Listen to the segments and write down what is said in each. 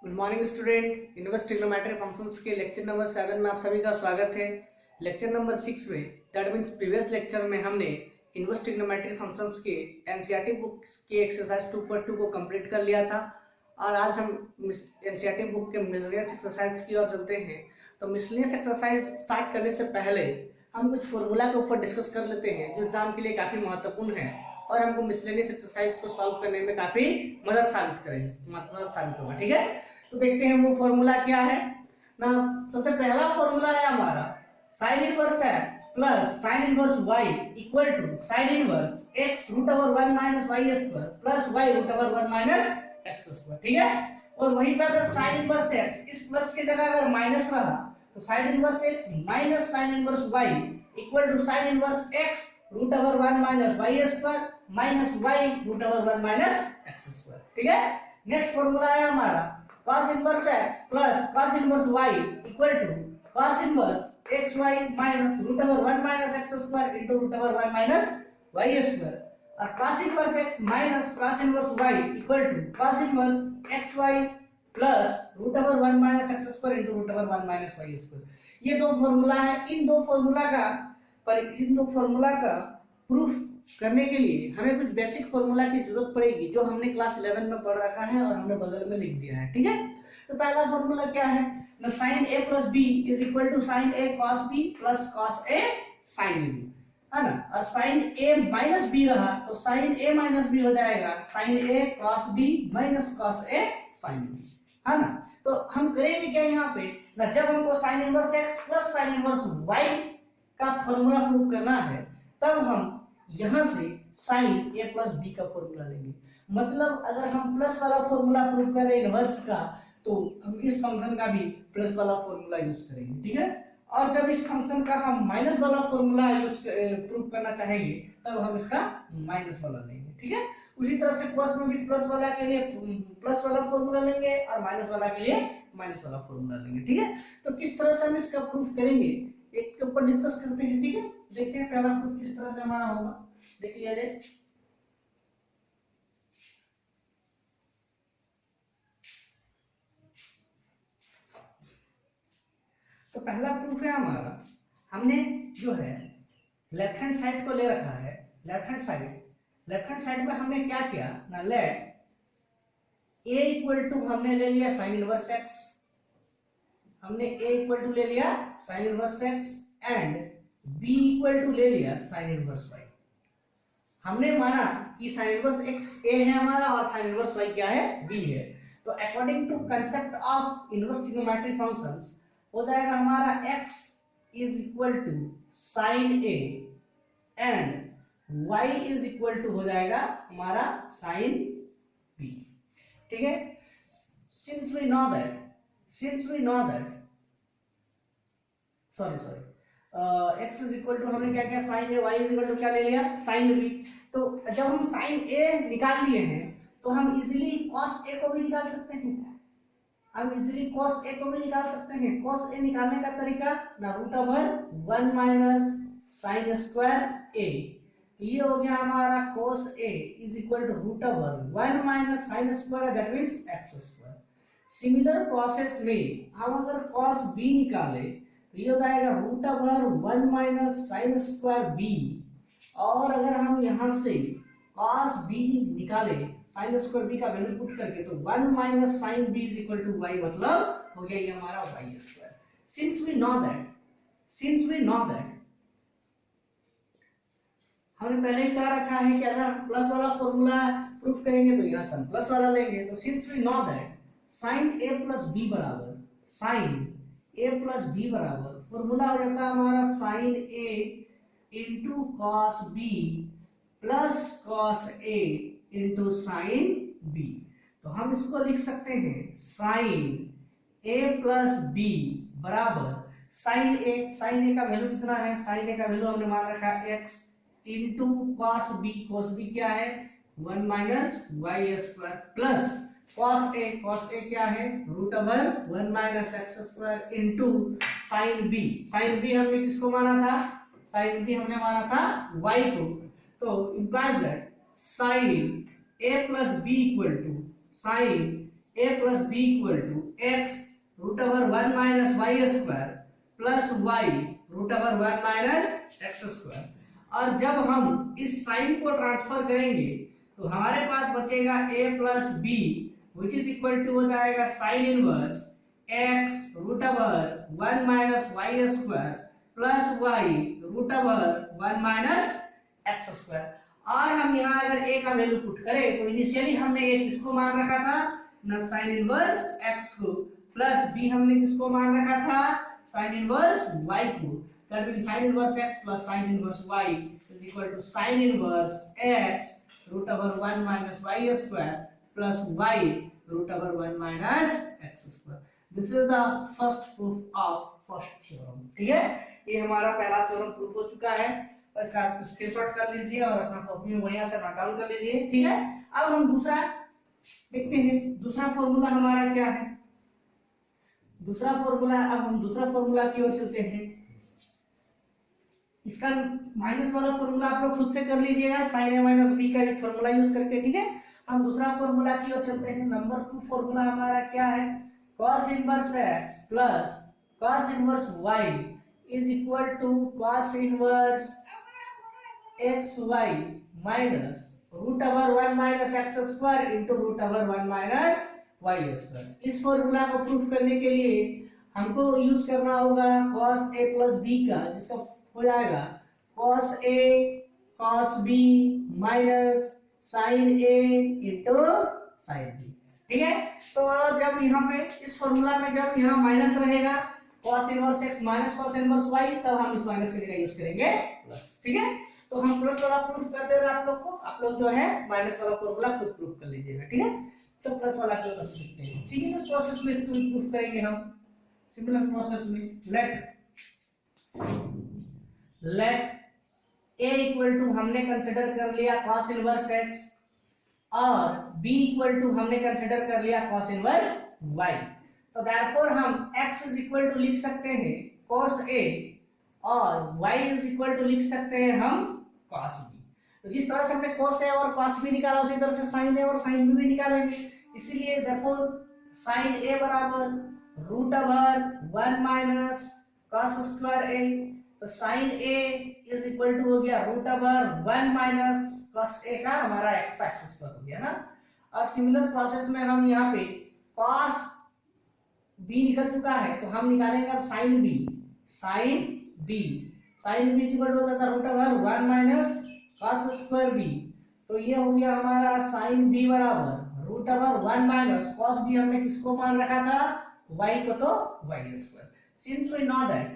Good morning student. Inverse trigonometric functions के lecture number 7 में आप सभी का स्वागत है। लेक्चर नंबर 6 में दैट मींस प्रीवियस लेक्चर में हमने इनवर्स ट्रिग्नोमेट्रिक फंक्शंस के एनसीईआरटी बुक के एक्सरसाइज 2.2 को कंप्लीट कर लिया था और आज हम एनसीईआरटी बुक के मिसलेनियस एक्सरसाइज की ओर चलते हैं। तो मिसलेनियस एक्सरसाइज स्टार्ट करने से पहले हम कुछ फॉर्मूला के ऊपर डिस्कस कर लेते हैं जो एग्जाम के लिए काफी महत्वपूर्ण है और हमको मिसलेनियस एक्सरसाइज को सॉल्व करने में काफी मदद साबित होगा। ठीक है, तो देखते हैं वो फॉर्मूला क्या है ना। सबसे पहला फॉर्मूला है हमारा sin inverse x plus sin inverse y equal to sin inverse x root over 1 minus y square plus y root over 1 minus x square. ठीक है, और वहीं पे अगर sin इनवर्स x इस प्लस की जगह अगर माइनस रहा तो sin inverse x minus sin inverse y equal to sin inverse x root over 1 minus y square minus y root over 1 minus x square. ठीक है, नेक्स्ट फॉर्मूला है हमारा cos inverse x plus cos inverse y equal to cos inverse xy minus root over 1 minus x square into root over 1 minus y square और cos inverse x minus cos inverse y equal to cos inverse xy plus root over 1 minus x square into root over 1 minus y square. ये दो formula है। इन दो formula का proof करने के लिए हमें कुछ बेसिक फॉर्मूला की जरूरत पड़ेगी जो हमने क्लास 11 में पढ़ रखा है और हमने बगल में लिख दिया है। ठीक है, तो पहला फॉर्मूला क्या है ना, sin a plus b is equal to sin a cos b plus cos a sin b, है ना। और sin a माइनस b रहा तो sin a माइनस b हो जाएगा sin a cos b minus cos a sin b, है ना। तो हम करेंगे क्या यहाँ पे ना, जब हमको sin inverse x plus sin inverse y का फॉर्मूला प्रूव करना है तब हम यहां से sin a प्लस b का फॉर्मूला लेंगे। मतलब अगर हम प्लस वाला फॉर्मूला प्रूव करें इनवर्स का तो हम इस फंक्शन का भी प्लस वाला फॉर्मूला यूज करेंगे। ठीक है, और जब इस फंक्शन का हम माइनस वाला फॉर्मूला यूज प्रूव करना चाहेंगे तब हम इसका माइनस वाला लेंगे। ठीक है, उसी तरह से cos में भी प्लस वाला के लिए प्लस वाला फॉर्मूला लेंगे और माइनस वाला के लिए माइनस वाला फॉर्मूला लेंगे। ठीक है, तो किस तरह से हम इसका प्रूफ करेंगे एक के ऊपर डिस्कस करते हैं। ठीक है, देखते हैं पहला प्रूफ किस तरह से हमारा होगा, देख लिया जाए। तो पहला प्रूफ है हमारा, हमने जो है लेफ्ट हैंड साइड को ले रखा है। लेफ्ट हैंड साइड में हमने क्या किया ना, लेट a इक्वल टू हमने ले लिया sin इनवर्स x, हमने a इक्वल टू ले लिया sin inverse x and b equal to ले लिया sin इनवर्स y। हमने माना कि sin इनवर्स x a है हमारा और sin इनवर्स y क्या है, b है। तो according to concept of inverse trigonometric functions हो जाएगा हमारा x is equal to sin a and y is equal to हो जाएगा हमारा sin b। ठीक है, since we know that x is equal to हमने क्या किया sin a, y is equal to क्या ले लिया sin b। तो जब हम sin a निकाल लिए हैं तो हम इजीली cos a को भी निकाल सकते हैं। cos a निकालने का तरीका ना root over 1 minus sine square a, तो ये हो गया हमारा cos a is equal to root over 1 minus sine square that means x square. Similar process में हम अगर cos b निकाले तो ये हो जाएगा root over 1 minus sine square b, और अगर हम यहां से cos b निकाले साइन स्क्वायर b का वैल्यू पुट करके तो 1 minus sine b is equal to y, मतलब हो गया ये हमारा y square. Since we know that हमने पहले ही कहा रखा है कि अगर हम प्लस वाला फॉर्मूला प्रूफ करेंगे तो यहां से हम प्लस वाला लेंगे। तो since we know that sin a plus b बराबर फॉर्मूला हो जाता है हमारा sin a into cos b plus cos a into sin b। तो हम इसको लिख सकते हैं sin a प्लस b बराबर sin a का वैल्यू कितना है, sin a का वैल्यू हमने मान रखा है x इंटू cos b क्या है 1 minus y square plus cos a क्या है root over 1 minus x square into sin b हमने किसको माना था, sin b हमने माना था y को। तो implies that sin a plus b equal to sin a plus b equal to x root over 1 minus y square plus y root over 1 minus x square. और जब हम इस साइन को ट्रांसफर करेंगे तो हमारे पास बचेगा a plus b which is equal to हो जाएगा sine inverse x root over 1 minus y square plus y root over 1 minus x square. और हम यहाँ अगर a का वैल्यू पुट करें तो इनिशियली हमने ये किसको मान रखा था ना साइन इनवर्स x को, प्लस b हमने किसको मान रखा था साइन इनवर्स y को। That means sine inverse x plus sine inverse y is equal to sine inverse x root over 1 minus y square plus y root over 1 minus x square. This is the first proof of first theorem. ठीक है, ये हमारा पहला theorem proof हो चुका है। इसका screenshot कर लीजिए और अपना कॉपी में बढ़िया से नोट डाउन कर लीजिए। ठीक है, अब हम दूसरा देखते हैं। दूसरा फॉर्मूला हमारा क्या है? दूसरा फॉर्मूला, अब हम दूसरा फॉर्मूला की ओर चलते हैं। इसका माइनस वाला फॉर्मूला आप लोग खुद से कर लीजिएगा sin a माइनस b का एक फॉर्मूला यूज करके। ठीक है, हम दूसरा फॉर्मूला की ओर चलते हैं। नंबर 2 फॉर्मूला हमारा क्या है? cos inverse x plus cos inverse y is equal to cos inverse xy minus root over 1 minus x square into root over 1 minus y square. इस फॉर्मूला को प्रूफ करने के लिए हमको यूज करना होगा cos a प्लस b का, जिसका हो जाएगा cos a cos b minus sin a into sin b। ठीक है, तो जब यहाँ पे इस फॉर्मूला में जब यहाँ माइनस रहेगा cos inverse x minus cos inverse y, तब हम इस माइनस की जगह यूज करेंगे प्लस। ठीक है, तो हम प्लस वाला प्रूफ कर दे रहे हैं आप लोग को। आप लोग जो है माइनस वाला फॉर्मूला खुद प्रूफ कर लीजिएगा। ठीक है, तो प्लस वाला क्यों कर सकते हैं? सिमिलर प्रोसेस में इसको प्रूफ करेंगे हम। सिमिलर प्रोसेस में लेट a इक्वल टू हमने कंसीडर कर लिया cos इनवर्स x और b इक्वल टू हमने कंसीडर कर लिया cos इनवर्स y। तो देयरफॉर हम x इज इक्वल टू लिख सकते हैं cos a और y इज इक्वल टू लिख सकते हैं हम cos b। तो जिस तरह से हमने cos a और cos b निकाला उसी तरह से sin a और sin b भी निकालेंगे। इसलिए देयरफॉर sin a बराबर root over 1 minus cos square a, तो sin a is equal to हो गया root over 1 minus cos a का हमारा x एक्सिस पर हो गया ना। और सिमिलर प्रोसेस में हम यहाँ पे cos b निकल चुका है, तो हम निकालेंगे अब sin b। sin b equal हो जाता है root over 1 minus cos square b। तो ये हो गया हमारा sin b बराबर root over 1 minus cos b। हमने किसको मान रखा था y को, तो y square. since we know that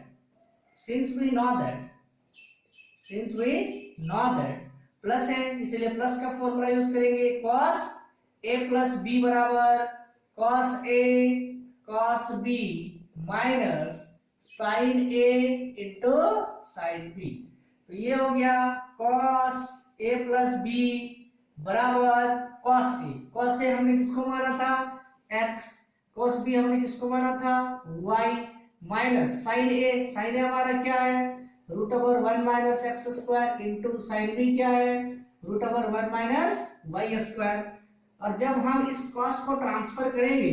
plus है इसलिए प्लस का फॉर्मूला यूज करेंगे। cos a प्लस b बराबर cos a cos b minus sin a into sin b। तो ये हो गया cos a प्लस b बराबर cos a हमने किसको माना था x, cos b हमने किसको माना था y, माइनस sin a हमारा क्या है root over 1 minus x square into sin b क्या है root over 1 minus y square. और जब हम इस cos को ट्रांसफर करेंगे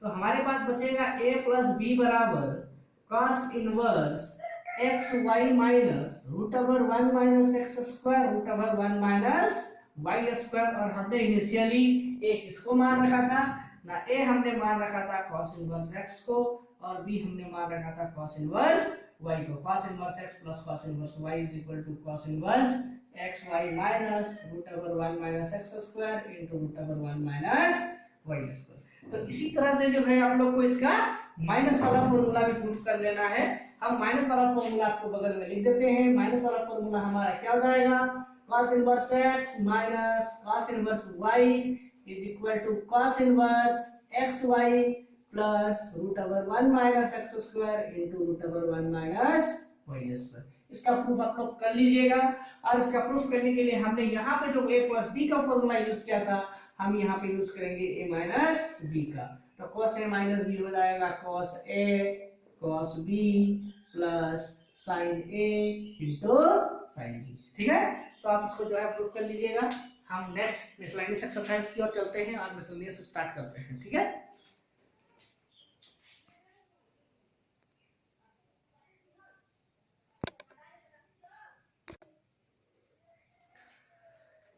तो हमारे पास बचेगा a प्लस b बराबर cos inverse x y minus root over 1 minus x square root over 1 minus y square. और हमने इनिशियली a किसको मान रखा था ना, a हमने मान रखा था cos इनवर्स x को और b हमने मान रखा था cos इनवर्स y को। cos inverse x plus cos inverse y is equal to cos inverse x y minus root over 1 minus x square into root over 1 minus y square. तो इसी तरह से जो है आप लोग को इसका माइनस वाला फॉर्मूला भी प्रूफ कर लेना है। हम माइनस वाला फॉर्मूला आपको बगल में लिख देते हैं। माइनस वाला फॉर्मूला हमारा क्या हो जाएगा cos inverse x minus cos inverse y is equal to cos inverse xy plus root over 1 minus x square into root over 1 minus y square. इसका प्रूफ आप लोग कर लीजिएगा। और इसका प्रूफ करने के लिए हमने यहाँ पे जो a प्लस b का फॉर्मूला यूज किया था हम यहाँ पे यूज करेंगे a माइनस b का। तो cos a माइनस b हो जाएगा cos a cos b plus sin a into sin b। ठीक है, तो आप इसको जो है प्रूफ कर लीजिएगा। हम नेक्स्ट मिसलेनियस एक्सरसाइज की ओर चलते हैं और मिसलेनियस स्टार्ट करते हैं। ठीक है,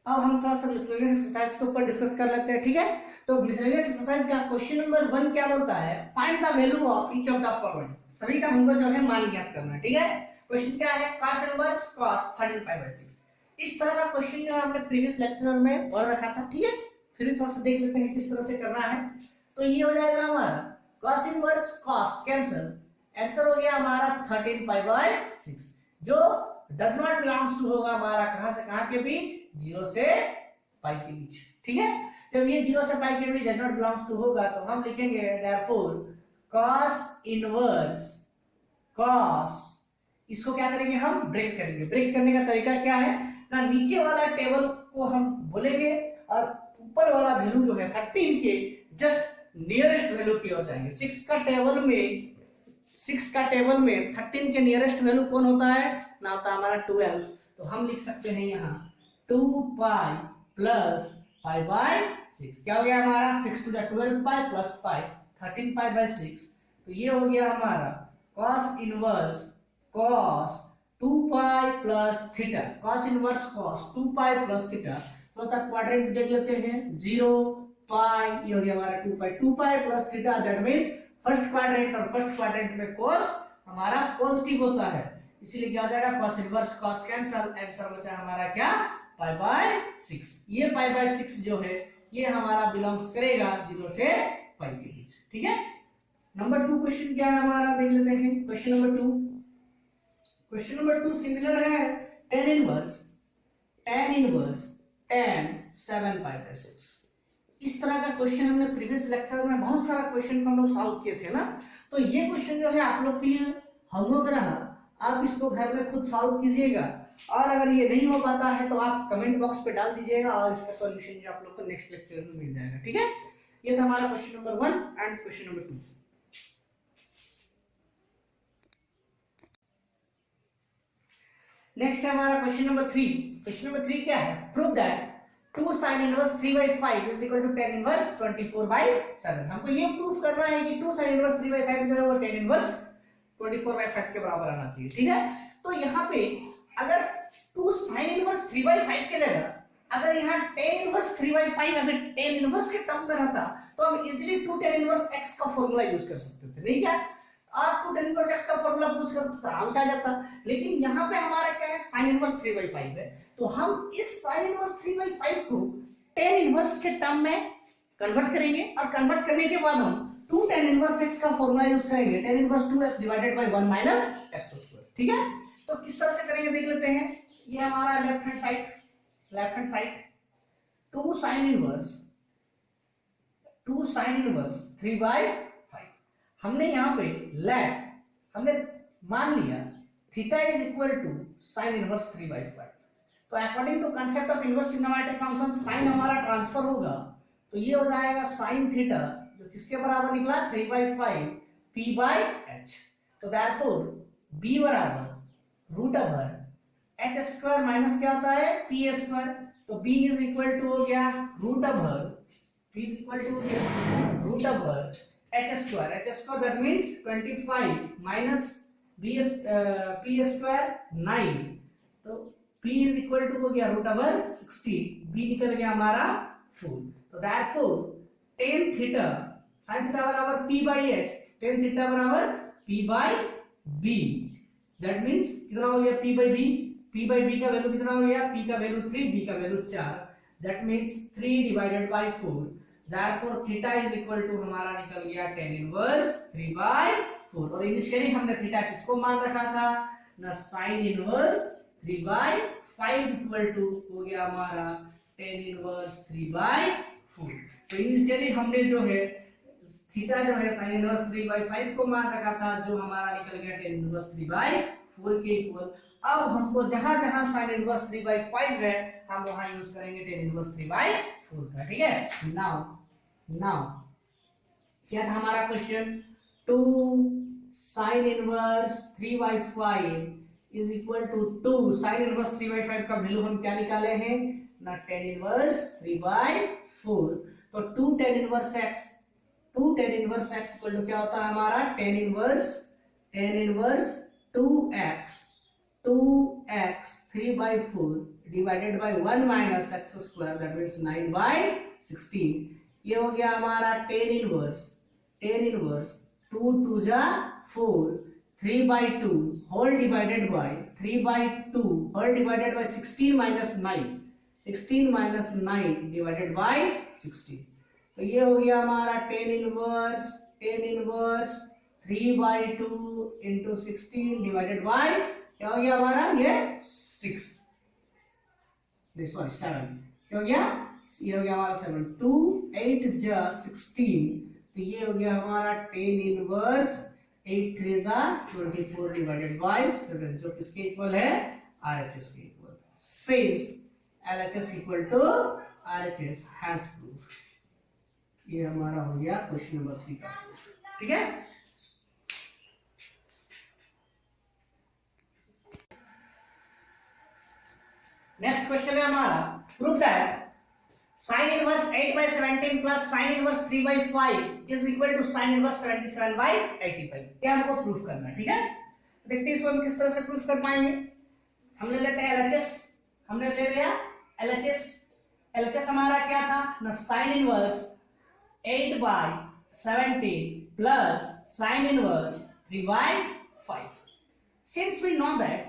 अब हम थोड़ा सा मिसलेनियस एक्सरसाइज के ऊपर डिस्कस कर लेते हैं। ठीक है, तो मिसलेनियस एक्सरसाइज का क्वेश्चन नंबर 1 क्या बोलता है, find the value of each of the following. सभी का हमको जो है मान ज्ञात करना है। ठीक है, क्वेश्चन क्या है, cos इनवर्स cos 13π/6। इस तरह का क्वेश्चन जो हमने प्रीवियस लेक्चर में और रखा था। ठीक है, फिर थोड़ा सा देख लेते हैं किस तरह से करना है। तो ये हो जाएगा हमारा cos inverse cos cancel, answer हो गया हमारा 13π/6, जो डज नॉट बिलोंग्स टू होगा हमारा कहां से कहां के बीच, 0 से पाई के बीच। ठीक है, जब ये 0 से पाई के बीच डज नॉट बिलोंग्स टू होगा तो हम लिखेंगे देयरफॉर cos इनवर्स cos, इसको क्या करेंगे हम ब्रेक करेंगे। ब्रेक करने का तरीका क्या है ना, नीचे वाला टेबल को हम बोलेंगे और ऊपर वाला वैल्यू जो है 13 के जस्ट नियरेस्ट वैल्यू की ओर जाएंगे। 6 का टेबल में 13 के नियरेस्ट वैल्यू कौन होता है ना, होता है हमारा 12। तो हम लिख सकते हैं यहाँ 2π प्लस π/6, क्या हो गया हमारा 6 to the 12π प्लस π 13π/6। तो ये हो गया हमारा cos inverse cos 2π plus theta, cos inverse cos 2π plus theta. थोड़ा सा क्वाड्रेंट देख लेते हैं, 0 π, ये हो गया हमारा 2π plus theta, that means first quadrant और फर्स्ट क्वाड्रेंट में cos हमारा पॉजिटिव होता है, इसीलिए क्या हो जाएगा cos inverse cos cancel, answer बचा हमारा क्या π/6। ये π/6 जो है ये हमारा बिलोंग्स करेगा 0 से π के बीच। ठीक है, नंबर 2 क्वेश्चन क्या है हमारा देख लेते हैं। क्वेश्चन नंबर 2 सिमिलर है, tan इनवर्स tan 7π/6। इस तरह का क्वेश्चन हमने प्रीवियस लेक्चर में बहुत सारा क्वेश्चन को हम लोग सॉल्व किए थे ना। तो ये क्वेश्चन जो है आप लोग के लिए होमवर्क रहा, आप इसको घर में खुद सॉल्व कीजिएगा, और अगर ये नहीं हो पाता है तो आप कमेंट बॉक्स पे डाल दीजिएगा और इसका सॉल्यूशन जो आप लोग को नेक्स्ट लेक्चर में मिल जाएगा। ठीक है, ये था हमारा question number 1 and question number 2। Next है हमारा क्वेश्चन नंबर 3। क्वेश्चन नंबर 3 क्या है, prove that 2 sin inverse 3/5 is equal to tan inverse 24/7। हमको ये प्रूफ करना है कि 2 sin इनवर्स 3/5 जो है वो tan इनवर्स 24/5 के बराबर आना चाहिए। ठीक है, तो यहाँ पे अगर 2 sin इनवर्स 3/5 के जगह अगर यहाँ tan इनवर्स 3/5 अगर tan इनवर्स के टर्म में रहता तो हम इजीली 2 tan इनवर्स x का फॉर्मूला यूज कर सकते थे, नहीं क्या? आप 2 tan इनवर्स x का फॉर्मूला यूज करते तो आराम से आ जाता, लेकिन यहाँ पे हमारा क्या है sin इनवर्स 3/5 है, तो हम इस sin इनवर्स 3/5 को tan इनवर्स के टर्म में कन्वर्ट करेंगे और कन्वर्ट करने के बाद हम 2 tan इनवर्स x का फॉर्मूला यूज करेंगे, tan inverse 2x divided by 1 minus x²। ठीक है, तो किस तरह से करेंगे देख लेते हैं। ये हमारा left hand side 2 sin inverse 3/5। हमने यहाँ पे हमने मान लिया theta is equal to sin inverse 3/5। तो according to concept of inverse trigonometric function sin हमारा ट्रांसफर होगा, तो ये हो जाएगा sin थीटा जो किसके बराबर निकला 3/5 p/h। तो देयरफॉर b बराबर √h² माइनस क्या होता है p²। तो b इज इक्वल टू हो गया p इज इक्वल टू हो गया h² that means 25 minus p² 9। तो p इज इक्वल टू हो गया √16, b निकल गया हमारा 4। तो therefore tan theta sin theta बराबर p/h, tan थीटा बराबर p/b, दैट मींस कितना हो गया p/b का वैल्यू कितना हो गया, p का वैल्यू 3, b का value 4, that means 3 divided by 4। Therefore theta is equal to हमारा निकल गया tan इनवर्स 3/4। और इनिशियली हमने थीटा किसको मान रखा था ना, sin इनवर्स 3/5 इक्वल टू हो गया हमारा tan इनवर्स 3/4। तो इनिशियली हमने जो है थीटा जो है sin इनवर्स 3/5 को मान रखा था, जो हमारा निकल गया tan इनवर्स 3/4 के इक्वल। अब हमको जहां जहां sin इनवर्स 3/5 है हम वहां यूज करेंगे tan इनवर्स 3/4 का। ठीक है, नाउ क्या था हमारा question, 2 sin inverse 3/5 is equal to 2 sin inverse 3/5 का वैल्यू हम क्या निकाले हैं ना tan इनवर्स 3/4, तो 2 tan inverse x, 2 tan inverse x equal to क्या होता है हमारा tan inverse 2x 3/4 divided by 1 minus x square, that means 9/16। ये हो गया हमारा tan इनवर्स 2 2 जा 4 3/2 whole divided by 3/2 whole divided by 16 minus 9 divided by 16। तो ये हो गया हमारा tan inverse 3/2 into 16 divided by क्या हो गया हमारा ये 6, नहीं सॉरी 7, क्या हो गया, ये हो गया हमारा 7, 2 8 जा 16, तो ये हो गया हमारा tan इनवर्स 8 3 जा 24 डिवाइडेड बाय 7, जो किसके इक्वल है RHS के equal. Since LHS equal to RHS hence proof. ये हमारा हो गया क्वेश्चन नंबर 3 का, ठीक है। नेक्स्ट क्वेश्चन है हमारा, prove that sin inverse 8/17 plus sin inverse 3/5 is equal to sin inverse 77/85। ये हमको प्रूफ करना है, ठीक है। देखते हैं इसको हम किस तरह से प्रूफ कर पाएंगे। हम ले लेते हैं LHS, हमने ले लिया LHS हमारा क्या था ना, sin inverse 8/17 plus sin inverse 3/5। since we know that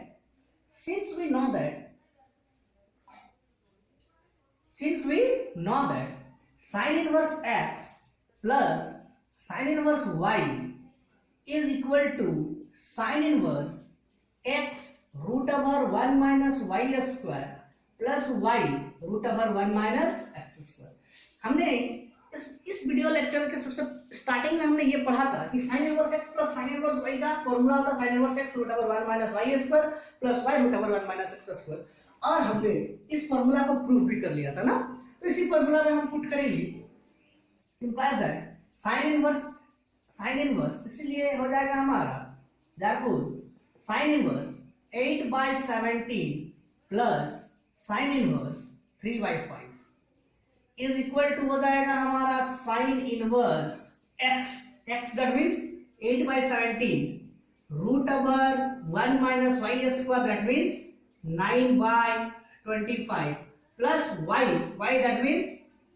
sin inverse x plus sin inverse y is equal to sin inverse x root over 1 minus y square plus y root over 1 minus x square। हमने इस video lecture के सबसे starting में हमने ये पढ़ा था कि sin inverse x plus sin inverse y का फॉर्मूला होता है sin inverse x root over 1 minus y square plus y root over 1 minus x square, और हमने इस फॉर्मूला को प्रूफ भी कर लिया था ना। तो इसी फॉर्मूला में हम पुट करेंगे implies that sin इनवर्स इसलिए हो जाएगा हमारा therefore sin inverse 8/17 plus sin inverse 3/5 is equal to हो जाएगा हमारा sin inverse x that means 8/17 root over 1 minus y square that means 9/25 plus y that means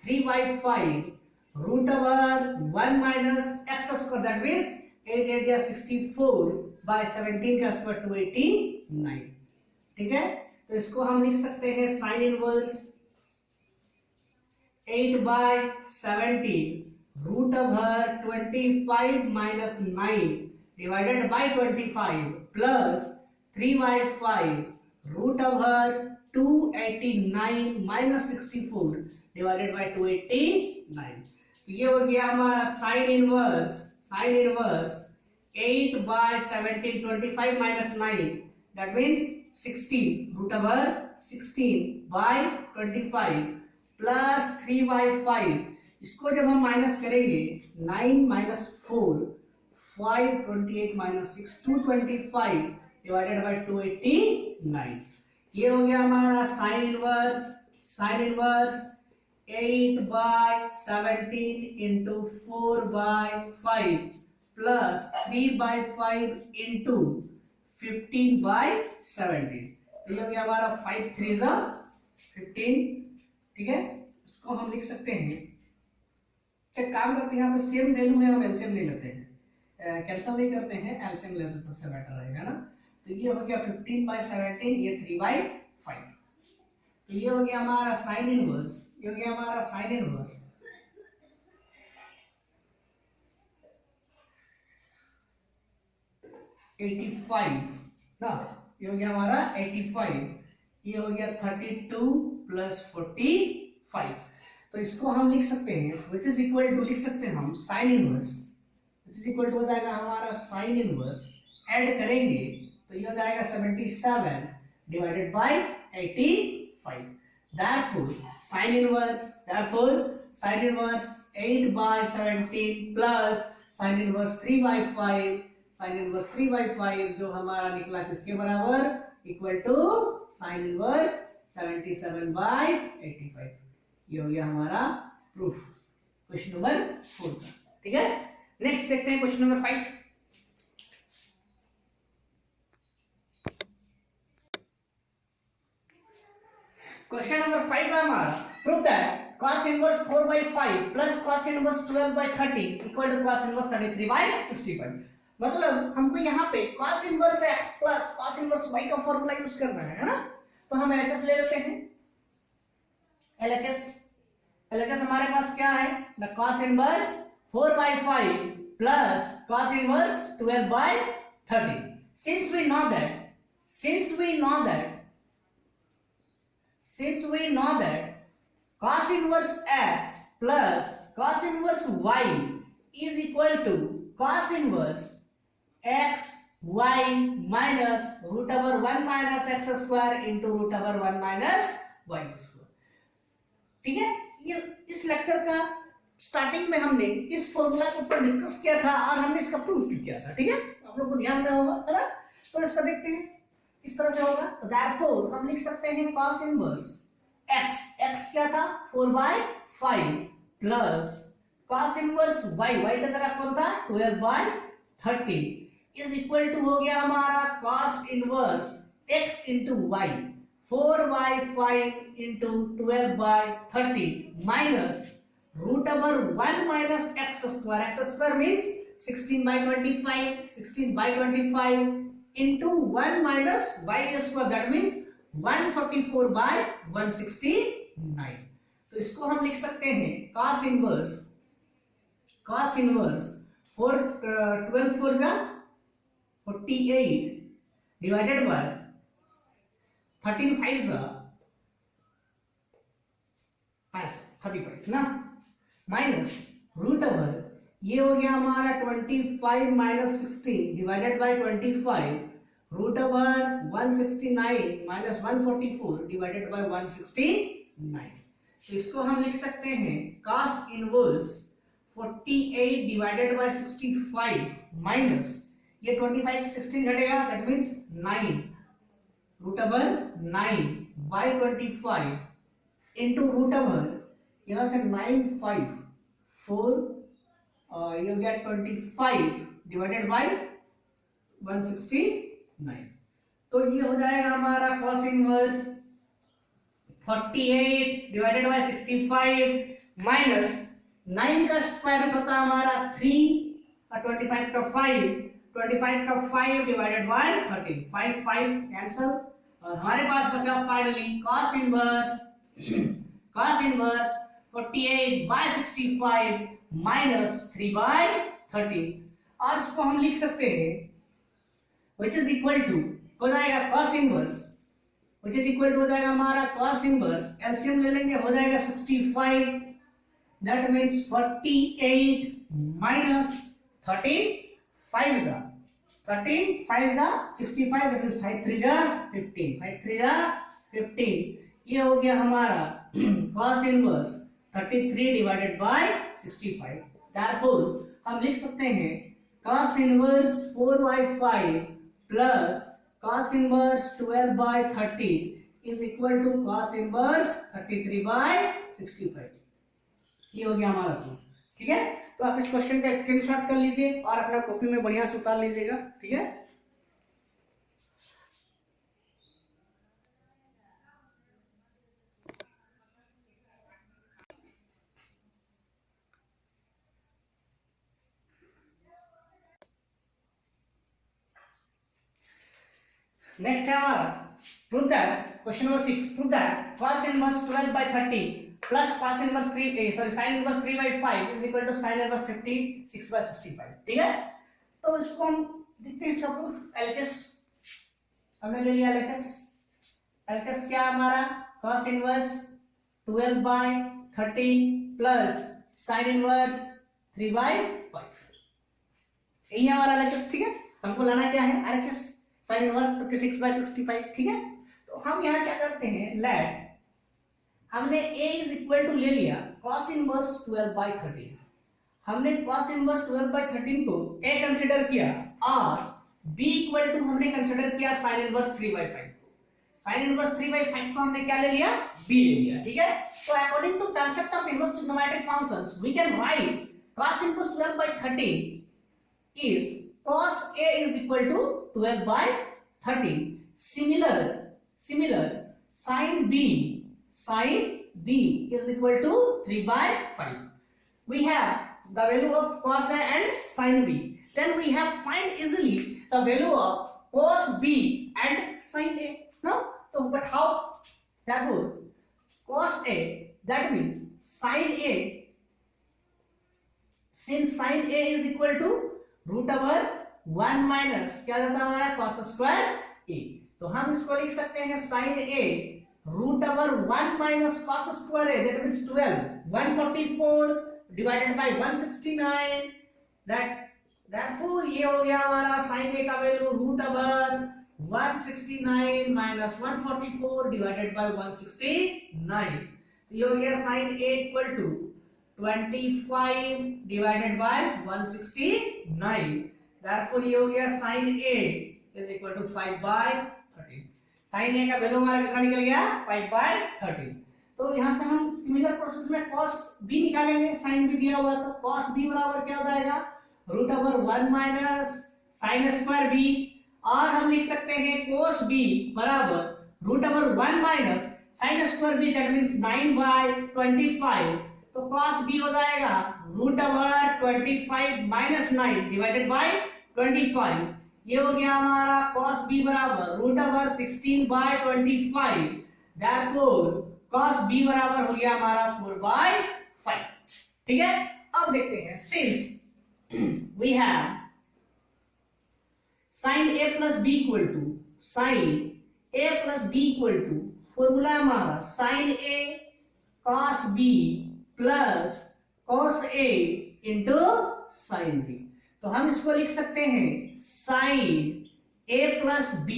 3/5 root over 1 minus x square that means 8 8 या 64/17 का square 289, ठीक है। तो इसको हम लिख सकते हैं sin inverse 8/17 root over 25 minus 9 divided by 25 plus 3/5 root over 289 minus 64 divided by 289। तो ये हो गया हमारा sin inverse 8/17 25 minus 9 that means 16 root over 16/25 plus 3/5। इसको जब हम माइनस करेंगे 9 minus 4 5 28 minus 6 225 divided by 289। ये हो गया हमारा sin inverse 8/17 into 4/5 plus 3/5 into 15/17। तो ये हो गया हमारा 5 3 15, ठीक है। इसको हम लिख सकते हैं, चेक काम करते हैं, यहाँ पे सेम वैल्यू है, हम एलसीएम नहीं लेते हैं, कैंसिल नहीं करते हैं, एलसीएम लेते तो सबसे बेटर रहेगा ना। तो ये हो गया 15/17, ये 3/5। तो ये हो गया हमारा sin इनवर्स, ये हो गया हमारा sin इनवर्स 85 ना, ये हो गया हमारा 85, ये हो गया 32 प्लस 45। तो इसको हम लिख सकते हैं विच इज इक्वल टू, लिख सकते हैं हम sin inverse which is equal to हो जाएगा हमारा sin इनवर्स, ऐड करेंगे तो ये हो जाएगा 77 divided by 85। therefore sin inverse 8/17 plus sin inverse 3/5, sin inverse 3/5 जो हमारा निकला किसके बराबर, इक्वल टू sin इनवर्स 77/85। ये हो गया हमारा प्रूफ क्वेश्चन नंबर 4 का। ठीक है, नेक्स्ट देखते हैं क्वेश्चन नंबर 5। क्वेश्चन नंबर 5 का हमारा prove that cos inverse 4/5 plus cos inverse 12/30 equal to cos inverse 33/65। मतलब हमको यहाँ पे cos inverse x plus cos inverse y का फॉर्मूला यूज करना है ना। तो हम LHS ले लेते हैं। LHS हमारे पास क्या है ना, cos inverse 4/5 plus cos inverse 12/30। since we know that cos inverse x plus cos inverse y is equal to cos inverse x y minus root over 1 minus x square into root over 1 minus y square। ठीक है, ये इस lecture का starting में हमने इस formula के ऊपर डिस्कस किया था और हमने इसका प्रूफ भी किया था। ठीक है, आप लोग को ध्यान में होगा है ना। तो इसका देखते हैं इस तरह से होगा। तो therefore हम लिख सकते हैं cos इनवर्स x क्या था 4/5 प्लस cos इनवर्स y का जगह कौन था 12/30 इज इक्वल टू हो गया हमारा cos inverse x into y 4/5 into 12/30 minus root over 1 minus x square means 16/25 into 1 minus y square, that means 144/169। तो इसको हम लिख सकते हैं cos इनवर्स 4 12 4 जा 48 डिवाइडेड बाय 13 5 जा 35 ना, माइनस रूट ओवर ये हो गया हमारा 25 minus 16 divided by 25 root over 169 minus 144 divided by 169। तो इसको हम लिख सकते हैं cos inverse 48 divided by 65 minus ये 25 से 16 घटेगा, that means 9 root over 9 by 25 into root over यहां से 9 5 4 ये हो गया 25 डिवाइडेड बाय 169। तो ये हो जाएगा हमारा cos inverse 48 divided by 65 minus 9 का स्क्वायर रूट होता है हमारा 3 और 25 का 5 डिवाइडेड बाय 13 5 5 कैंसल और हमारे पास बचा फाइनली cos इनवर्स 48/65 माइनस 3/13 और इसको हम लिख सकते हैं which is equal to हो जाएगा cos inverse which is equal to हो जाएगा हमारा cos इनवर्स एलसीएम ले लेंगे हो जाएगा 65 that means 48 minus 13 5 जा 65 that means 5 3 जा 15 ये हो गया हमारा cos inverse 33 divided by 65। therefore हम लिख सकते हैं cos inverse 4/5 plus cos inverse 12/30 is equal to cos inverse 33/65। ये हो गया हमारा प्रूफ। ठीक है, तो आप इस क्वेश्चन का स्क्रीनशॉट कर लीजिए और अपना कॉपी में बढ़िया से उतार लीजिएगा। ठीक है, नेक्स्ट है हमारा prove that question number 6 prove that cos inverse 12/30 plus cos inverse 3 sin inverse 3/5 is equal to sin inverse 56/65। ठीक है, तो इसको हम देखते हैं इसका प्रूफ। LHS हमने ले लिया LHS क्या हमारा cos inverse 12/30 plus sin inverse 3/5 यही हमारा LHS। ठीक है, हमको लाना क्या है RHS sin इनवर्स 56/65। ठीक है, तो हम यहाँ क्या करते हैं लेट हमने a इज इक्वल टू ले लिया cos इनवर्स 12/13 हमने cos इनवर्स 12/13 को a कंसीडर किया और b इक्वल टू हमने कंसीडर किया sin इनवर्स 3/5 को। साइन इनवर्स 3/5 को हमने क्या ले लिया, b ले लिया, ठीक है। तो according to concept of inverse trigonometric functions we can write cos inverse 12/13 is cos a is equal to 12/13. Similar sin b is equal to 3/5. We have the value of cos a and sin b. Then we have find easily the value of cos b and sin a. No? So but how? Therefore cos a, that means sin a, since sin a is equal to root over 1 minus क्या जाता है हमारा cos square a, तो हम इसको लिख सकते हैं sin a root over 1 minus cos square a, that means 12, 144 divided by 169, therefore ये हो गया हमारा sin a का value root over 169 minus 144 divided by 169, तो ये हो गया sin a equal to 25 divided by 169, therefore ये हो गया sin a is equal to 5/13. sin a का वैल्यू हमारा कितना निकल गया 5/13। तो यहाँ से हम सिमिलर प्रोसेस में cos b निकालेंगे, sin b दिया हुआ तो cos b बराबर क्या हो जाएगा root over 1 minus sin square b, और हम लिख सकते हैं cos b बराबर root over 1 minus sin square b, that means 9/25, तो cos b हो जाएगा root over 25 minus 9 divided by 25, ये हो गया हमारा cos b बराबर root over 16/25, therefore cos b बराबर हो गया हमारा 4/5, ठीक है। अब देखते हैं since we have sin a plus b equal to formula हमारा sin a cos b plus cos a into sin b, तो हम इसको लिख सकते हैं sin a plus b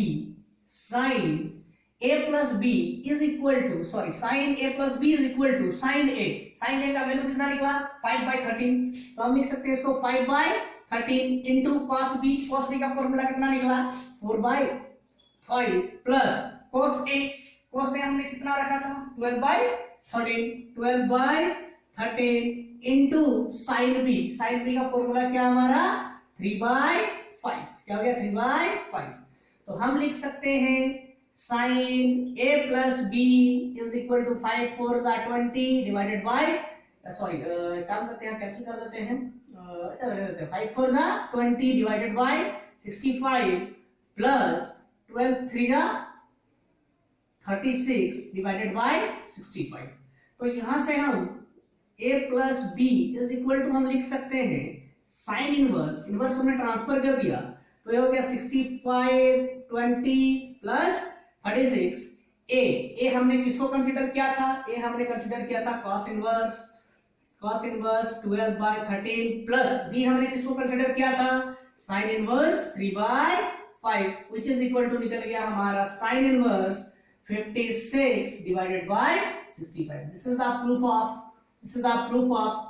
is equal to sin a plus b is equal to sin a का value कितना निकला 5/13, तो हम लिख सकते हैं इसको 5/13 इंटू cos b का फॉर्मूला कितना निकला 4/5 प्लस cos a हमने कितना रखा था 12/13 इंटू sin b का फॉर्मूला क्या हमारा 3/5, क्या हो गया 3/5, तो हम लिख सकते हैं sin a plus b is equal to 5 4s are 20 divided by काम करते हैं कैंसिल कर देते हैं, अच्छा रह देते हैं 5 4s are 20 divided by 65 plus 12 3s are 36 divided by 65, तो यहां से हम a plus b is equal to हम लिख सकते हैं sin इनवर्स को हमने ट्रांसफर कर दिया, तो ये हो गया 65 20 plus 36, a हमने किसको कंसीडर किया था, a हमने कंसीडर किया था cos इनवर्स 12/13 प्लस b हमने किसको कंसीडर किया था sin inverse 3/5, which is equal to निकल गया हमारा sin inverse 56 divided by 65. This is the proof of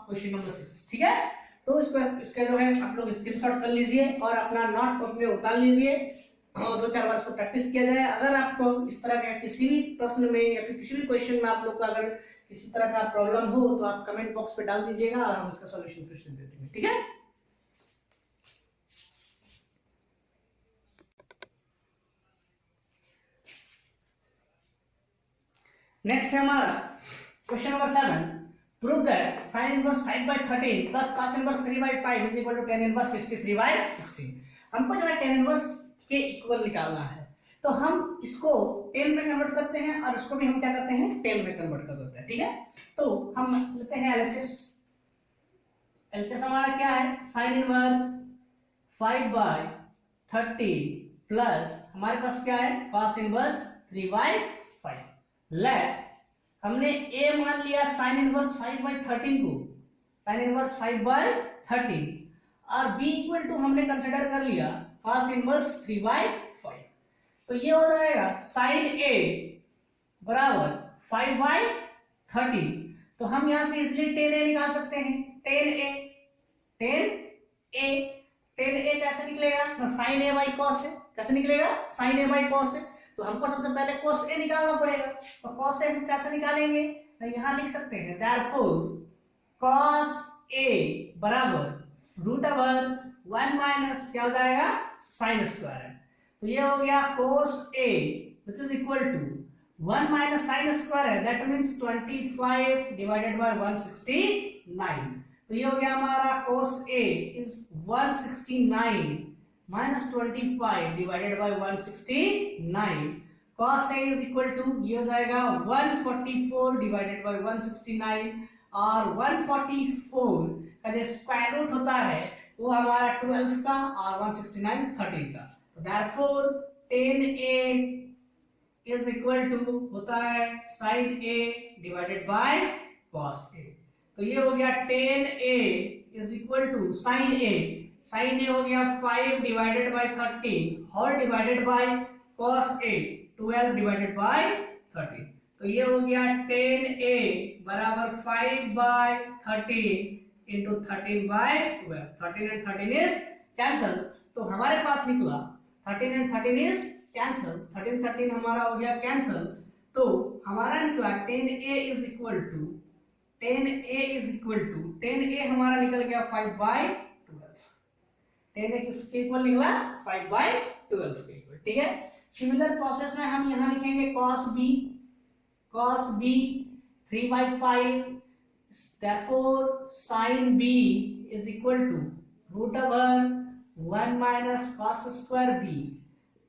question number 6, ठीक है। तो इसका जो है आप लोग स्क्रीनशॉट कर लीजिए और अपना नोटबुक में उतार लीजिए और 2-4 बार इसको प्रैक्टिस किया जाए। अगर आपको इस तरह का किसी भी प्रश्न में या फिर किसी भी क्वेश्चन में आप लोग का अगर किसी तरह का प्रॉब्लम हो तो आप कमेंट बॉक्स पे डाल दीजिएगा और हम इसका सॉल्यूशन फिर दे देंगे, ठीक है। नेक्स्ट है हमारा question number 7, prove that sin inverse 5/13 plus cos inverse 3/5 is equal to tan inverse 63/16। हमको जो है tan इनवर्स के इक्वल निकालना है, तो हम इसको 10 में कन्वर्ट करते हैं और इसको भी हम क्या करते हैं 10 में कन्वर्ट कर देते हैं, ठीक है। तो हम लेते हैं LHS हमारा क्या है sin इनवर्स 5/13 प्लस हमारे पास क्या है cos इनवर्स 3/5। लेट हमने a मान लिया sin इनवर्स 5/13 को, sin इनवर्स 5/13, और b इक्वल टू हमने कंसीडर कर लिया cos इनवर्स 3/5, तो ये हो जाएगा sin a बराबर 5/13, तो हम यहां से इजीली tan a निकाल सकते हैं, tan a कैसे निकलेगा sin a by cos है, कैसे निकलेगा sin a by cos है, तो हमको सबसे पहले cos A निकालना पड़ेगा। तो cos A हम कैसे निकालेंगे, तो यहाँ लिख सकते हैं therefore cos A बराबर रूट ओवर 1 माइनस क्या हो जाएगा साइन स्क्वायर। तो ये हो गया cos A which is equal to 1 minus sin square है, that means 25 divided by 169। तो ये हो गया हमारा cos A is 169 minus 25 divided by 169। cos A is equal to ये हो जाएगा 144 divided by 169 और 144 का जो स्क्वायर रूट होता है वो हमारा 12 का और 169 13 का। Therefore 10A is equal to होता है sin A divided by cos A। तो ये हो गया 10A is equal to sin A हो गया 5 divided by 13 whole divided by cos A 12 divided by 13। तो ये हो गया 10A बराबर 5 by 13 into 13 by 12। 13 and 13 is cancel। तो हमारे पास निकला 13 and 13 is cancel, 13 13 हमारा हो गया कैंसल। तो हमारा निकला 10A is equal to 10A हमारा निकल गया 5 by 12। 10A किसके इक्वल निकला 5 by 12 के इक्वल। ठीक है, सिमिलर प्रोसेस में हम यहाँ लिखेंगे cos B 3 by 5, therefore sin B is equal to root over 1 minus cos square B।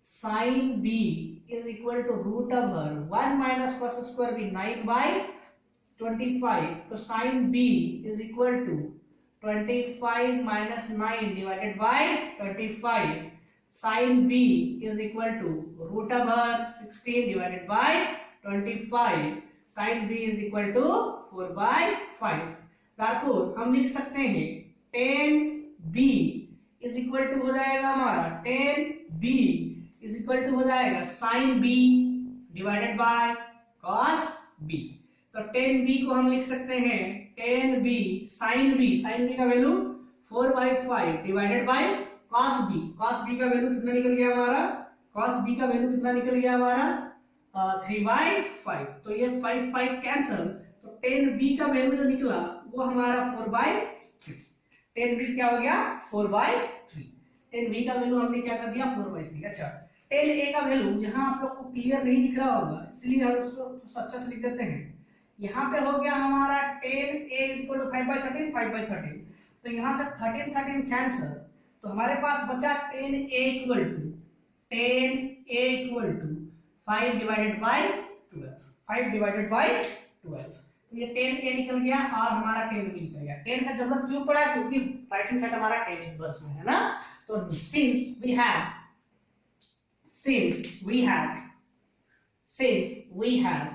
sin B is equal to root over 1 minus cos square B 9 by 25। तो sin B is equal to 25 minus 9 divided by 25। sin B is equal to root over 16 divided by 25। sin B is equal to 4 by 5। therefore हम लिख सकते हैं 10B is equal to हो जाएगा हमारा 10B is equal to हो जाएगा sin B divided by cos B। तो 10B को हम लिख सकते हैं 10B sin B का value 4 by 5 divided by cos B का वैल्यू कितना निकल गया हमारा, cos B का वैल्यू कितना निकल गया हमारा 3 by 5। तो ये 5 कैंसल। तो 10B का वैल्यू जो निकला वो हमारा 4 by 3। 10B क्या हो गया 4 by 3। 10B का वैल्यू हमने क्या कर दिया 4 by 3। अच्छा 10A का वैल्यू यहाँ आप लोग को क्लियर नहीं दिख रहा होगा, इसलिए हम उसको अच्छा से लिख देते हैं। यहाँ पे हो गया हमारा 10A is equal to 5 by 13 5 by 13। तो यहाँ से 13 13 कैंसल। तो हमारे पास बचा 10A equal to 5 divided by 12। 5 divided by 12। तो ये 10A निकल गया और हमारा 10B निकल गया। 10 का जरूरत क्यों पड़ा, क्योंकि राइट हैंड साइड हमारा 10 इनवर्स में है ना। तो since we have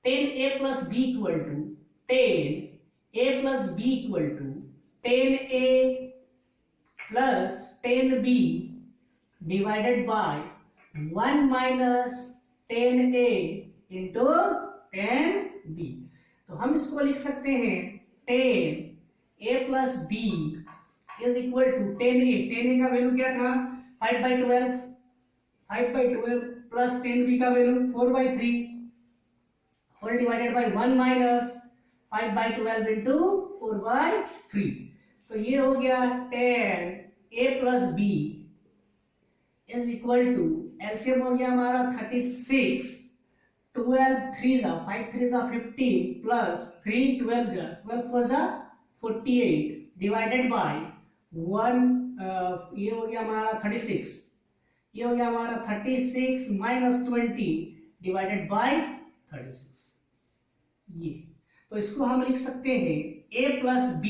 10A plus B equal to 10A plus B equal to 10A plus 10B divided by 1 minus 10A into 10B। तो हम इसको लिख सकते हैं 10A plus B is equal to 10A का वैल्यू क्या था 5 by 12 plus 10B का value 4 by 3 whole divided by 1 minus 5 by 12 into 4 by 3। तो ये हो गया 10A plus B is equal to LCM हो गया हमारा 36 12 3 5 3 15 plus 3 12 12 4 48 divided by 1 ये हो गया हमारा 36। ये हो गया हमारा 36 minus 20 divided by 36। ये तो इसको हम लिख सकते हैं A plus B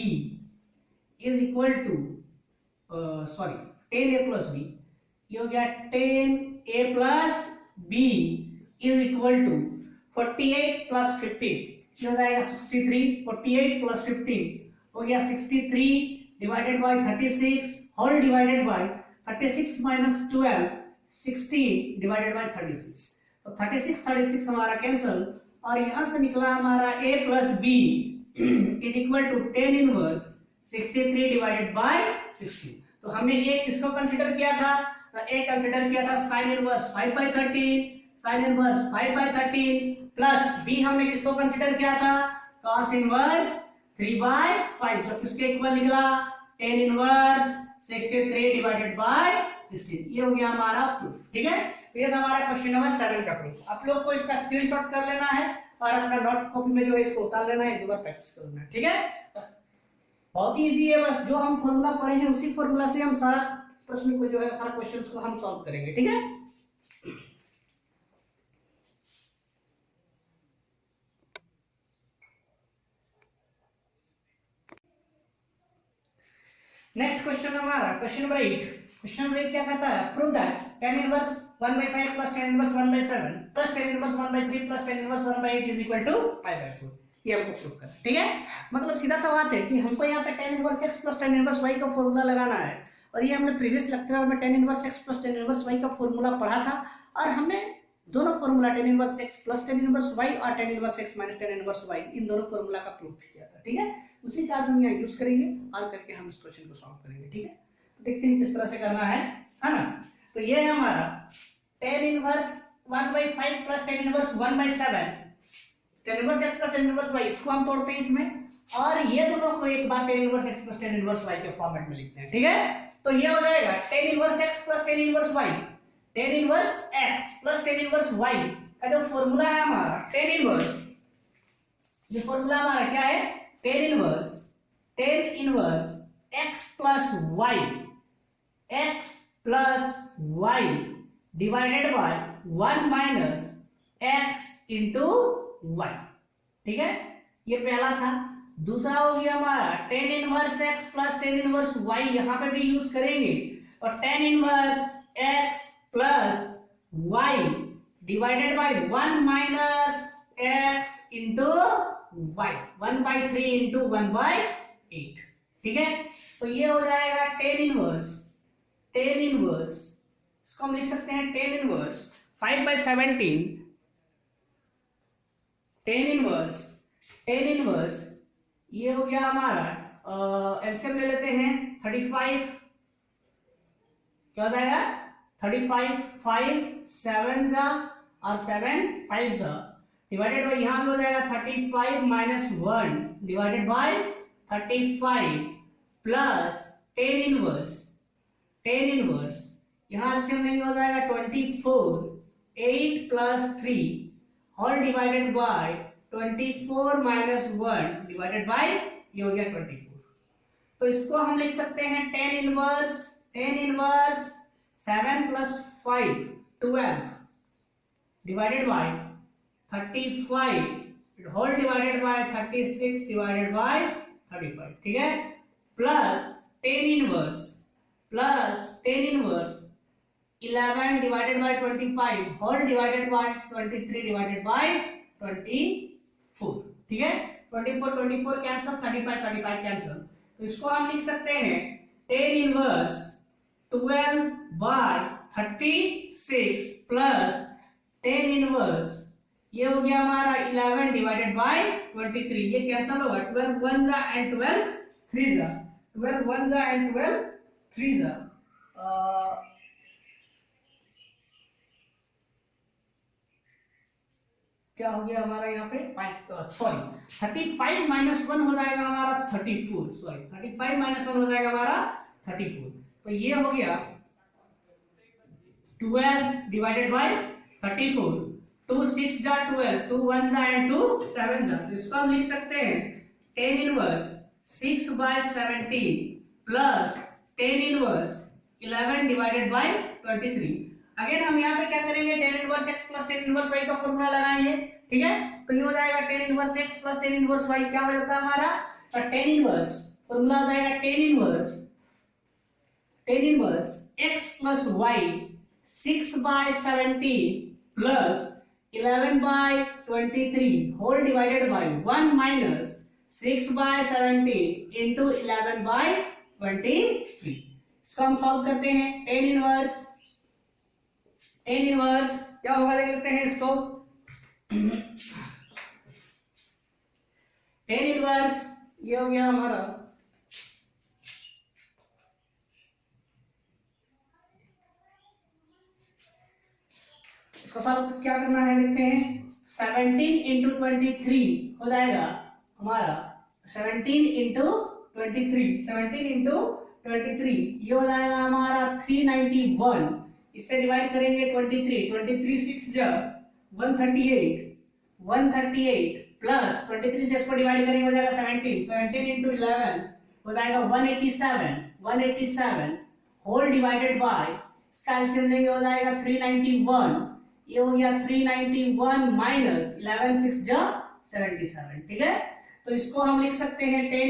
is equal to 10A plus B। ये हो गया 10A plus B is equal to 48 plus 15। ये हो जाएगा 63। 48 plus 15 हो गया 63 divided by 36 whole divided by 36 minus 12 16 divided by 36। तो 36 हमारा कैंसल और यहां से निकला हमारा A plus B is equal to 10 inverse 63 divided by 16। तो हमने ये किसको कंसीडर किया था, एक कंसिडर किया था sine inverse 5/13, sine inverse 5/13 plus B हमने किसको कंसिडर किया था cos इनवर्स 3/5 जो किसके इक्वल निकला tan इनवर्स 63 डिवाइडेड बाय 16। ये हो गया हमारा प्रूफ। ठीक है, तो ये था हमारा क्वेश्चन नंबर 7 का प्रूफ। आप लोग को इसका स्क्रीनशॉट कर लेना है और अपना नोट कॉपी में जो है इसको उतार लेना है, एक बार प्रैक्टिस करना है। ठीक है, बहुत ही इजी है, बस जो हम फॉर्मूला पढ़े हैं उसी फॉर्मूला से हम सारा प्रश्न को जो है सारा क्वेश्चंस को हम सॉल्व करेंगे। ठीक है, नेक्स्ट क्वेश्चन हमारा क्वेश्चन नंबर 8। क्वेश्चन नंबर 8 क्या कहता है, prove that tan inverse 1/5 plus tan inverse 1/7 plus tan inverse 1/3 plus tan inverse 1/8 is equal to 5/4। ये हमको प्रूव करना है। ठीक है, मतलब सीधा सा बात है कि हमको यहाँ पे tan inverse x plus tan inverse y का फॉर्मूला लगाना है, और ये हमने प्रीवियस लेक्चर में tan inverse x plus tan inverse y का फॉर्मूला पढ़ा था, और हमने दोनों formula tan inverse x plus tan inverse y और tan inverse x minus tan inverse y इन दोनों फॉर्मूला का प्रूफ किया था। ठीक है, उसी का हम यहाँ यूज करेंगे और करके हम इस क्वेश्चन को सॉल्व करेंगे। ठीक है, तो देखते हैं किस तरह से करना है ना। तो ये है हमारा tan inverse 1/5 plus tan inverse 1/7, tan inverse x plus tan inverse y, इसको हम तोड़ते हैं इसमें, और ये दोनों को एक बार tan inverse x plus tan inverse y के फॉर्मेट में लिखते हैं। ठीक है, तो ये हो जाएगा tan inverse x plus tan inverse y, tan inverse x plus tan inverse y का जो फॉर्मूला है हमारा tan इनवर्स, ये फॉर्मूला हमारा क्या है, tan inverse x plus y, x plus y divided by 1 minus x into y। ठीक है, ये पहला था। दूसरा हो गया हमारा tan inverse x plus tan inverse y, यहां पे भी यूज करेंगे, और tan inverse x plus y divided by 1 minus x into y, 1/3 into 1/8। ठीक है, तो ये हो जाएगा tan इनवर्स, इसको हम लिख सकते हैं tan इनवर्स 5/17, tan इनवर्स ये हो गया हमारा, एलसीएम ले लेते हैं 35, क्या हो जाएगा 35, 5 7 जा और 7 5 जा डिवाइडेड बाय, यहां हो जाएगा 35 minus 1 divided by 35 plus tan inverse यहां से हम लेंगे, हो जाएगा 24 8 plus 3 whole divided by 24 minus 1 divided by, ये हो गया 24। तो इसको हम लिख सकते हैं tan inverse 7 plus 5 12 divided by 35 whole divided by 36 divided by 35। ठीक है, plus tan inverse 11 divided by 25 whole divided by 23 divided by 24। ठीक है, 24 कैंसिल, 35 कैंसिल, तो इसको हम लिख सकते हैं tan inverse 12 by 36 plus tan inverse, ये हो गया हमारा 11 डिवाइडेड बाय 23, ये कैंसिल होगा, 12 1 जा एंड 12 3 जा, 12 1 जा एंड 12 3 जा, क्या हो गया हमारा यहाँ पे, सॉरी 35 माइनस 1 हो जाएगा हमारा 34, सॉरी 35 माइनस 1 हो जाएगा हमारा 34, तो ये हो गया 12 डिवाइडेड बाय 34, 2 6 जा 12, 2 1 जा एंड 2 7 जा, तो इसको हम लिख सकते हैं tan inverse 6/17 plus tan inverse 11 divided by 23। Again हम यहाँ पे क्या करेंगे, tan inverse x plus tan inverse y का फॉर्मूला लगाएंगे। ठीक है, तो ये हो जाएगा tan inverse x plus tan inverse y, क्या हो जाता है हमारा, तो tan इनवर्स फॉर्मूला हो जाएगा tan inverse x plus y 6/17 plus 11/23 whole divided by 1 minus 6/17 into 11/23। इसको हम सॉल्व करते हैं, tan इनवर्स क्या होगा देख लेते हैं इसको, tan इनवर्स ये हो गया हमारा इसको सॉल्व क्या करना है देखते हैं। 17 इंटू 23 हो जाएगा हमारा 17 इंटू 23, 17 इंटू 23 ये हो जाएगा हमारा 391। इससे डिवाइड करेंगे 23, 23 6 जा 138, 138 प्लस 23 से इसको डिवाइड करेंगे हो जाएगा 17, 17 इंटू 11 हो जाएगा 187, 187 होल डिवाइडेड बाय इसका एलसीएम लेंगे हो जाएगा 391, ये हो गया 391 माइनस 11 6 जा 77। ठीक है, तो इसको हम लिख सकते हैं 10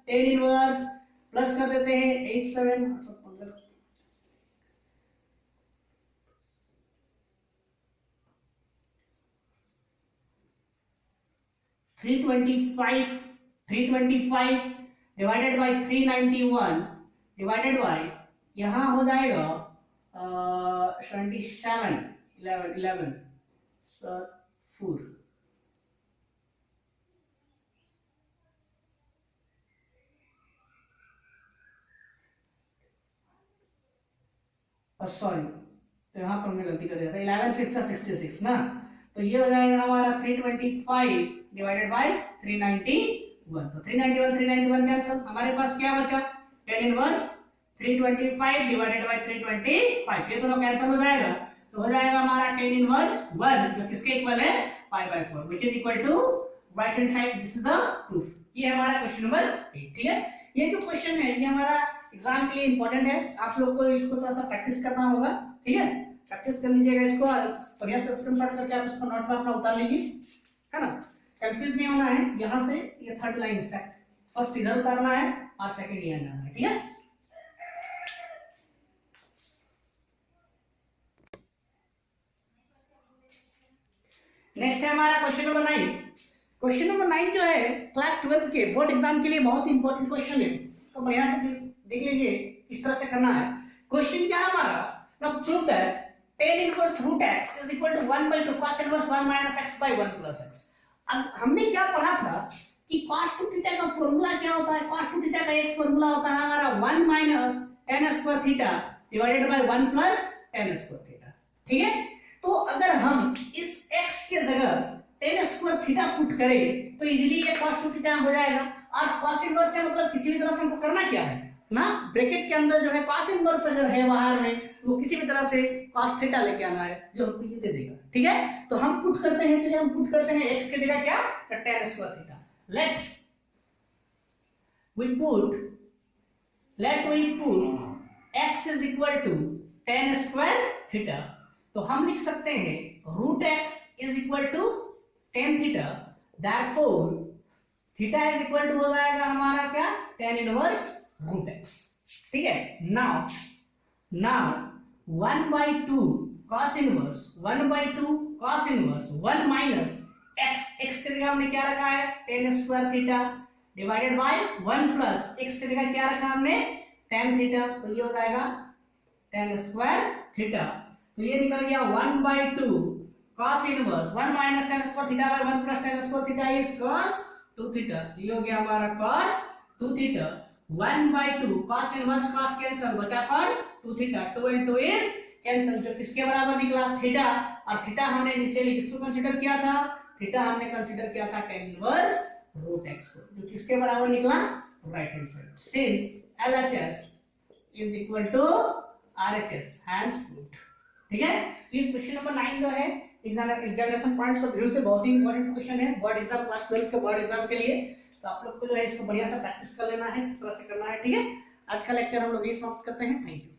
इनवर्स प्लस कर देते हैं 8 7 325 डिवाइडेड बाय 391 डिवाइडेड बाय यहां हो जाएगा 27 11 4 सॉरी, तो यहाँ पर हमने गलती कर दिया था 11 6 66 ना, तो ये हो जाएगा हमारा 325 डिवाइडेड बाय 391। तो 391 कैंसिल, हमारे पास क्या बचा 10 इनवर्स 325 डिवाइडेड बाय 325, ये दोनों कैंसिल हो जाएगा, तो हो जाएगा हमारा 10 इनवर्स 1 जो किसके इक्वल है 5/4 which is equal to right hand side. This is the proof. ये हमारा क्वेश्चन नंबर 8। ठीक है, ये जो क्वेश्चन है ये हमारा एग्जाम के लिए इंपॉर्टेंट है, आप लोग को इसको थोड़ा सा प्रैक्टिस करना होगा। ठीक है, प्रैक्टिस कर लीजिएगा इसको, बढ़िया से स्क्रीनशॉट करके आप इसको नोट में अपना उतार लीजिए, है ना, कंफ्यूज नहीं होना है। यहाँ से ये थर्ड लाइन से फर्स्ट इधर उतारना है और सेकंड ये आना है। ठीक है, नेक्स्ट है हमारा क्वेश्चन नंबर 9। क्वेश्चन नंबर 9 जो है क्लास 12 के बोर्ड एग्जाम के लिए बहुत इंपॉर्टेंट क्वेश्चन है, तो बढ़िया से देख लीजिए किस तरह से करना है। क्वेश्चन क्या है हमारा, now prove that tan inverse root x is equal to 1/2 cos inverse 1 minus x by 1 plus x। अब हमने क्या पढ़ा था कि cos 2 थीटा का फॉर्मूला क्या होता है, cos 2 थीटा का एक फॉर्मूला होता है हमारा 1 minus tan square theta divided by 1 plus tan square theta. ठीक है, तो अगर हम इस x के जगह tan स्क्वायर थीटा पुट करें तो इजीली ये cos 2 थीटा हो जाएगा, और cos इनवर्स से मतलब किसी भी तरह से हमको करना क्या है ना, ब्रैकेट के अंदर जो है cos इनवर्स अगर है बाहर में वो किसी भी तरह से cos थीटा लेके आना है जो हमको ये दे देगा। ठीक है, तो हम पुट करते हैं, चलिए हम पुट करते हैं x के जगह क्या tan square theta. Let we put x is equal to tan square theta, तो हम लिख सकते हैं root x is equal to tan theta, therefore theta is equal to हो जाएगा हमारा क्या tan इनवर्स रूट x। ठीक है, now 1/2 cos inverse 1/2 cos inverse 1 minus x के जगह हमने क्या रखा है tan square theta divided by 1 plus x के जगह क्या रखा हमने tan थीटा, तो ये हो जाएगा tan स्क्वायर थीटा, तो ये निकल गया 1/2 cos inverse 1 minus tan square theta by 1 plus tan square theta is cos 2 theta, तो ये हो गया हमारा cos 2 theta 1/2 cos inverse cos cancel बचा कौन 2 थीटा, 2 and 2 इज कैंसिल, जो किसके बराबर निकला थीटा, और थीटा हमने इनिशियली किसको कंसीडर किया था, थीटा हमने कंसीडर किया था tan इनवर्स रूट x को, जो किसके बराबर निकला right hand side, since LHS is equal to RHS hence proved. ठीक है, तो ये क्वेश्चन नंबर 9 जो है एग्जामिनेशन पॉइंट्स ऑफ व्यू से बहुत ही इंपॉर्टेंट क्वेश्चन है बोर्ड एग्जाम क्लास 12 के बोर्ड एग्जाम के लिए, तो आप लोग को जो है इसको बढ़िया से प्रैक्टिस कर लेना है किस तरह से करना है। ठीक है, आज का लेक्चर हम लोग ये समाप्त करते हैं। Thank you.